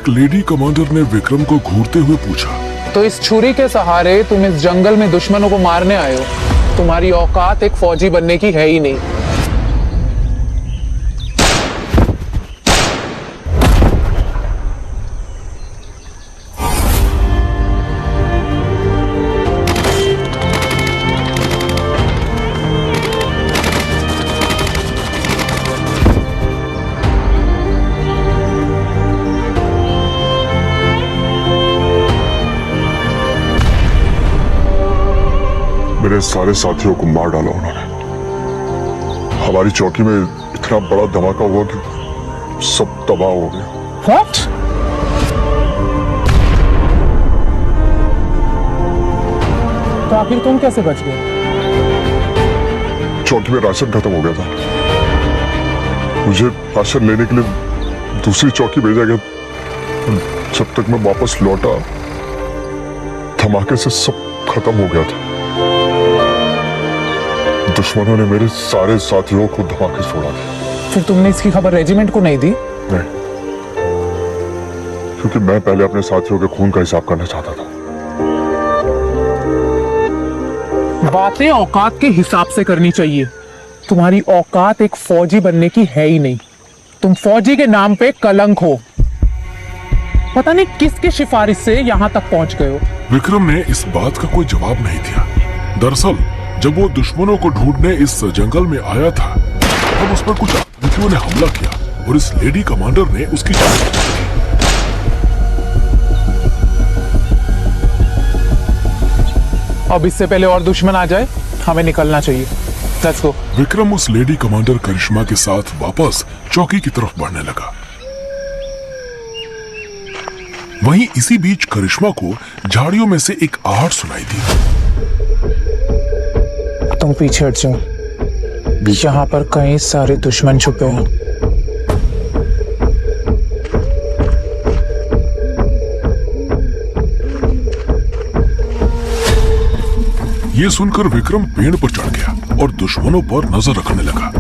एक lady commander ने विक्रम को घूरते हुए पूछा, तो इस छुरी के सहारे तुम इस जंगल में दुश्मनों को मारने आए हो? तुम्हारी औकात एक फौजी बनने की है ही नहीं। मेरे सारे साथियों को मार डाला उन्होंने। हमारी चौकी में इतना बड़ा धमाका हुआ कि सब तबाह हो गया। What? तो आखिर तुम कैसे बच गए? चौकी में राशन खत्म हो गया था। मुझे राशन लेने के लिए दूसरी चौकी भेजा गया। जब तक मैं वापस लौटा, धमाके से सब खत्म हो गया था। दुश्मनों ने मेरे सारे साथियों को धमाके से उड़ा दिया। फिर तुमने इसकी खबर रेजिमेंट को नहीं दी? नहीं, क्योंकि मैं पहले अपने साथियों के खून का हिसाब करना चाहता था। बातें औकात के हिसाब से करनी चाहिए। तुम्हारी औकात एक फौजी बनने की है ही नहीं। तुम फौजी के नाम पे कलंक हो। पता नहीं किसकी सिफारिश से यहाँ तक पहुंच गए हो। विक्रम ने इस बात का कोई जवाब नहीं दिया। दरअसल जब वो दुश्मनों को ढूंढने इस जंगल में आया था, तब उस पर कुछ आतंकियों ने हमला किया और इस लेडी कमांडर ने उसकी जान बचा ली। अब इससे पहले और दुश्मन आ जाए, हमें निकलना चाहिए। Let's go. विक्रम उस लेडी कमांडर करिश्मा के साथ वापस चौकी की तरफ बढ़ने लगा। वहीं इसी बीच करिश्मा को झाड़ियों में से एक आहट सुनाई दी। तुम पीछे हट जाओ, यहाँ पर कई सारे दुश्मन छुपे हैं। ये सुनकर विक्रम पेड़ पर चढ़ गया और दुश्मनों पर नजर रखने लगा।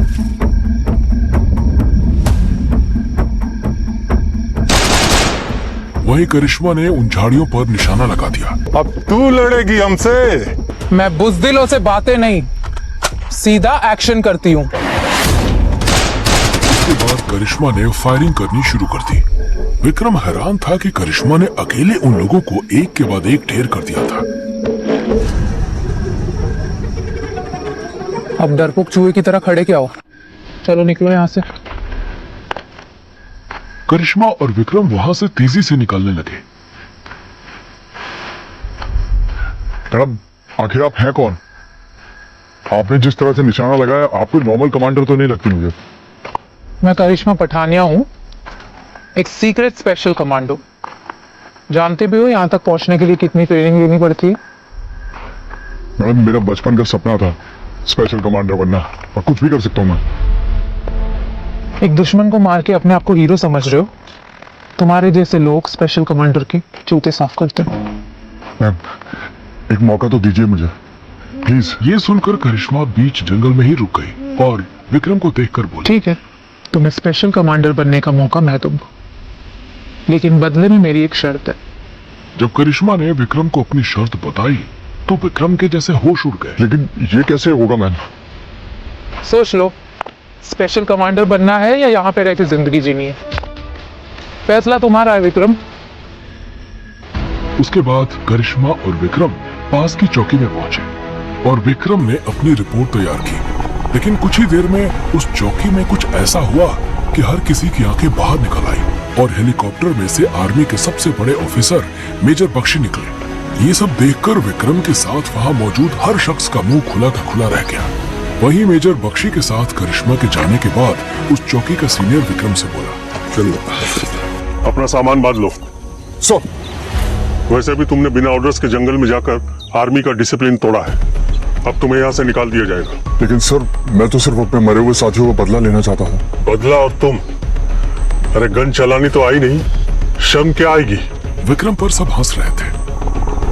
वहीं करिश्मा ने उन झाड़ियों पर निशाना लगा दिया। अब तू लड़ेगी हमसे? मैं बुज़दिलों से बातें नहीं, सीधा एक्शन करती हूँ। इसके बाद करिश्मा ने फायरिंग करनी शुरू कर दी। विक्रम हैरान था कि करिश्मा ने अकेले उन लोगों को एक के बाद एक ढेर कर दिया था। अब डरपोक चूहे की तरह खड़े क्या हो? चलो निकलो यहाँ से। करिश्मा और विक्रम वहां से तेजी से निकलने लगे। मैडम, आखिर आप हैं कौन? आपने जिस तरह से निशाना लगाया, आप कोई नॉर्मल कमांडर तो नहीं लगती मुझे। मैं करिश्मा पठानिया हूँ, एक सीक्रेट स्पेशल कमांडो। जानते भी हो यहाँ तक पहुँचने के लिए कितनी ट्रेनिंग लेनी पड़ती है? मैडम, मेरा बचपन का सपना था स्पेशल कमांडर बनना, और कुछ भी कर सकता हूँ मैं। एक दुश्मन को मार के अपने आप को हीरो समझ रहे हो? तुम्हारे जैसे लोग स्पेशल कमांडर के जूते साफ करते हैं। मैम, एक मौका तो दीजिए मुझे, प्लीज। ये सुनकर करिश्मा बीच जंगल में ही रुक गई और विक्रम को देखकर बोली, ठीक है, तुम्हें स्पेशल कमांडर बनने का मौका मैं दूंगा, लेकिन बदले में मेरी एक शर्त है। जब करिश्मा ने विक्रम को अपनी शर्त बताई तो विक्रम के जैसे होश उड़ गए। लेकिन ये कैसे होगा मैम? सोच लो, स्पेशल कमांडर बनना है या यहाँ पे रहकर जिंदगी जीनी है? फैसला तुम्हारा है विक्रम। उसके बाद करिश्मा और विक्रम पास की चौकी में पहुंचे और विक्रम ने अपनी रिपोर्ट तैयार की। लेकिन कुछ ही देर में उस चौकी में कुछ ऐसा हुआ कि हर किसी की आंखें बाहर निकल आई और हेलीकॉप्टर में से आर्मी के सबसे बड़े ऑफिसर मेजर बख्शी निकले। ये सब देखकर विक्रम के साथ वहां मौजूद हर शख्स का मुंह खुला का खुला रह गया। वहीं मेजर बख्शी के साथ करिश्मा के जाने के बाद उस चौकी का सीनियर विक्रम से बोला, चलो अपना सामान बांध लो। सो वैसे भी तुमने बिना ऑर्डर्स के जंगल में जाकर आर्मी का डिसिप्लिन तोड़ा है, अब तुम्हें यहाँ से निकाल दिया जाएगा। लेकिन सर, मैं तो सिर्फ अपने मरे हुए साथियों का बदला लेना चाहता हूँ। बदला? और तुम? अरे गन चलानी तो आई नहीं, शर्म क्या आएगी? विक्रम पर सब हंस रहे थे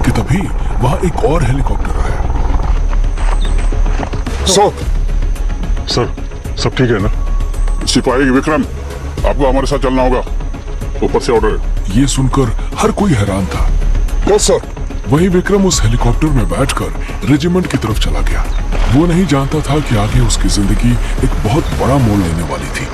कि तभी वहां एक और हेलीकॉप्टर आया। सर, सब ठीक है ना? सिपाही विक्रम, आपको हमारे साथ चलना होगा। ऊपर से ऑर्डर है। ये सुनकर हर कोई हैरान था। Yes sir. वहीं विक्रम उस हेलीकॉप्टर में बैठकर रेजिमेंट की तरफ चला गया। वो नहीं जानता था कि आगे उसकी जिंदगी एक बहुत बड़ा मोड़ लेने वाली थी।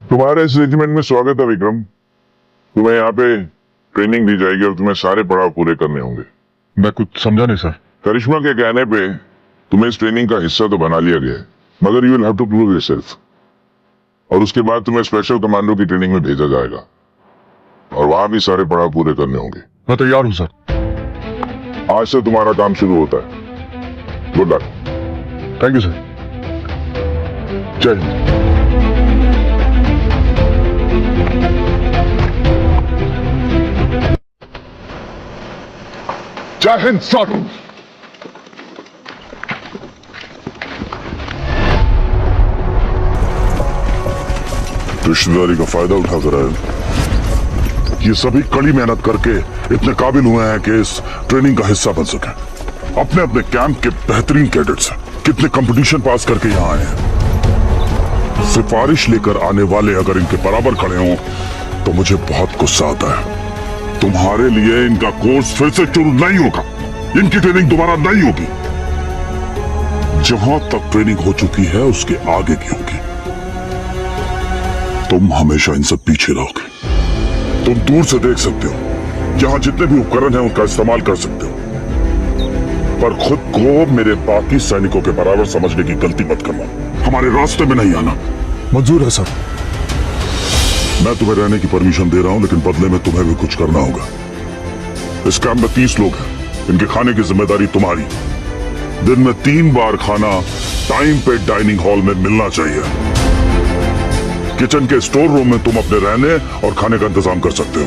तुम्हारे इस रेजिमेंट में स्वागत है विक्रम। तुम्हें यहाँ पे ट्रेनिंग दी जाएगी और तुम्हें सारे पड़ाव पूरे करने होंगे। मैं कुछ समझा नहीं सर। करिश्मा के कहने पे तुम्हें इस ट्रेनिंग का हिस्सा तो बना लिया गया है, मगर you will have to prove yourself. और उसके बाद तुम्हें स्पेशल कमांडो की ट्रेनिंग में भेजा जाएगा और वहां भी सारे पड़ाव पूरे करने होंगे। मैं तैयार हूँ सर। आज से तुम्हारा काम शुरू होता है। Good luck. Thank you sir. जय हिंद। जय हिंद सर। रिश्तेदारी का फायदा उठाकर आए। ये सभी कड़ी मेहनत करके इतने काबिल हुए हैं कि इस ट्रेनिंग का हिस्सा बन सके। अपने अपने कैंप के बेहतरीन कैडेट्स हैं। कितने कंपटीशन पास करके यहाँ आए हैं। सिफारिश लेकर आने वाले अगर इनके बराबर खड़े हों तो मुझे बहुत गुस्सा आता है। तुम्हारे लिए इनका कोर्स फिर से शुरू नहीं होगा। इनकी ट्रेनिंग दोबारा नहीं होगी। जहां तक ट्रेनिंग हो चुकी है उसके आगे की होगी। तुम हमेशा इनसे पीछे रहोगे। तुम दूर से देख सकते हो, यहां जितने भी उपकरण हैं उनका इस्तेमाल कर सकते हो, पर खुद को मेरे बाकी सैनिकों के बराबर समझने की गलती मत करना। हमारे रास्ते में नहीं आना। मंजूर है सर। मैं तुम्हें रहने की परमिशन दे रहा हूं, लेकिन बदले में तुम्हें भी कुछ करना होगा। इस कैंप में 30 लोग हैं। इनके खाने की जिम्मेदारी तुम्हारी। दिन में 3 बार खाना टाइम पे डाइनिंग हॉल में मिलना चाहिए। किचन के स्टोर रूम में तुम अपने रहने और खाने का इंतजाम कर सकते हो।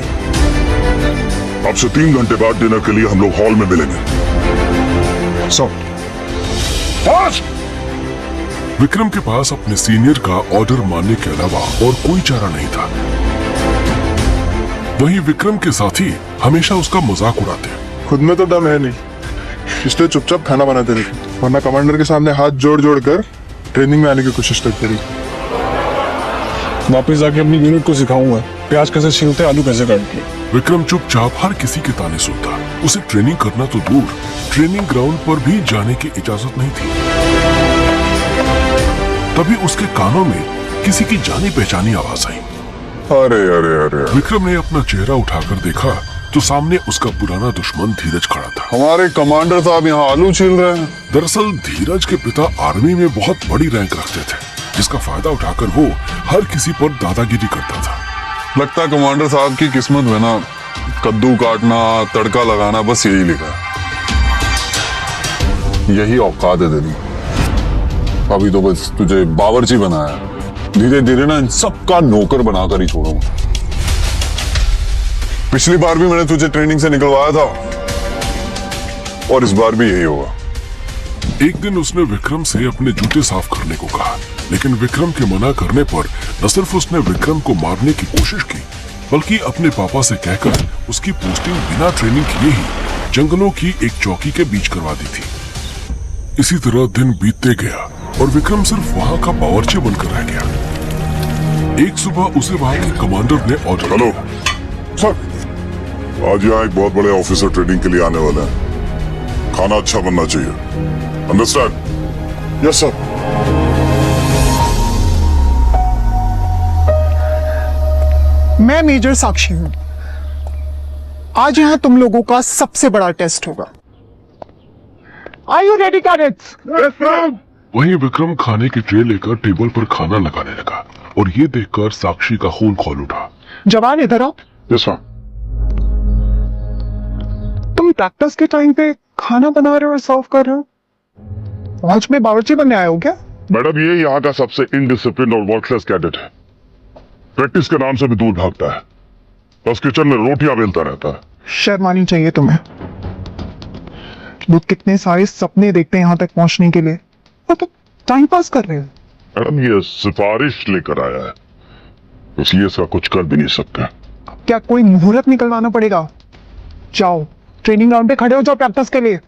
अब से 3 घंटे बाद डिनर के लिए हम लोग हॉल में मिलेंगे। सर। विक्रम के पास अपने सीनियर का ऑर्डर मानने के अलावा और कोई चारा नहीं था। वहीं विक्रम के साथी हमेशा उसका मजाक उड़ाते। खुद में तो दम है नहीं, इसलिए चुपचाप खाना बनाते रहते, वरना कमांडर के सामने हाथ जोड़ जोड़ कर ट्रेनिंग में आने की कोशिश करते रही। वापस जाके अपनी यूनिट को सिखाऊंगा प्याज कैसे छीलते, आलू कैसे काटते। विक्रम चुपचाप हर किसी के ताने सुनता। उसे ट्रेनिंग करना तो दूर, ट्रेनिंग ग्राउंड पर भी जाने की इजाजत नहीं थी। तभी उसके कानों में किसी की जानी पहचानी आवाज आई। अरे अरे अरे, विक्रम ने अपना चेहरा उठाकर देखा तो सामने उसका पुराना दुश्मन धीरज खड़ा था। हमारे कमांडर साहब यहाँ आलू छील रहे हैं। दरअसल धीरज के पिता आर्मी में बहुत बड़ी रैंक रखते थे, जिसका फायदा उठाकर वो हर किसी पर दादागिरी करता था। लगता है कमांडर साहब की किस्मत में ना कद्दू काटना, तड़का लगाना, बस यही लिखा है। यही औकात है तेरी। अभी तो बस तुझे बावर्ची बनाया, धीरे धीरे ना इन सबका नौकर बनाकर ही छोड़ूंगा। पिछली बार भी मैंने तुझे ट्रेनिंग से निकलवाया था और इस बार भी यही होगा। एक दिन उसने विक्रम से अपने जूते साफ करने को कहा, लेकिन विक्रम के मना करने पर न सिर्फ उसने विक्रम को मारने की कोशिश की, बल्कि अपने पापा से कहकर उसकी पोस्टिंग बिना ट्रेनिंग किए ही जंगलों की एक चौकी के बीच करवा दी थी। इसी तरह दिन बीतते गया और विक्रम सिर्फ वहां का बावर्ची बनकर रह गया। एक सुबह उसे वहां के कमांडर ने ऑर्डर हेलो दिया। सर, आज यहाँ एक बहुत बड़े ऑफिसर ट्रेनिंग के लिए आने वाले हैं। खाना अच्छा बनना चाहिए। अंडरस्टैंड? Yes sir. मैं मेजर साक्षी हूं। आज यहां तुम लोगों का सबसे बड़ा टेस्ट होगा। Are you ready, cadets? वहीं विक्रम खाने की ट्रे लेकर टेबल पर खाना लगाने लगा और ये देखकर साक्षी का खून खौल उठा। जवान इधर आओ। Yes sir. तुम प्रैक्टिस के टाइम पे खाना बना रहे हो और सर्व कर रहे हो। आज में बावर्ची बनने आए हो क्या? मैडम, ये यहाँ का सबसे इनडिसिप्लिन और वर्कलेस कैडेट है। प्रैक्टिस के नाम से भी दूर भागता है, बस किचन में रोटियां बेलता रहता है। शर्म आनी चाहिए तुम्हें। लोग कितने सारे सपने देखते हैं यहाँ तक पहुंचने के लिए, और तुम टाइम पास कर रहे हो। मैडम, ये सिफारिश लेकर आया है, इसलिए इसका कुछ कर भी नहीं सकते। क्या कोई मुहूर्त निकलवाना पड़ेगा? जाओ ट्रेनिंग ग्राउंड पे खड़े हो जाओ प्रैक्टिस के लिए।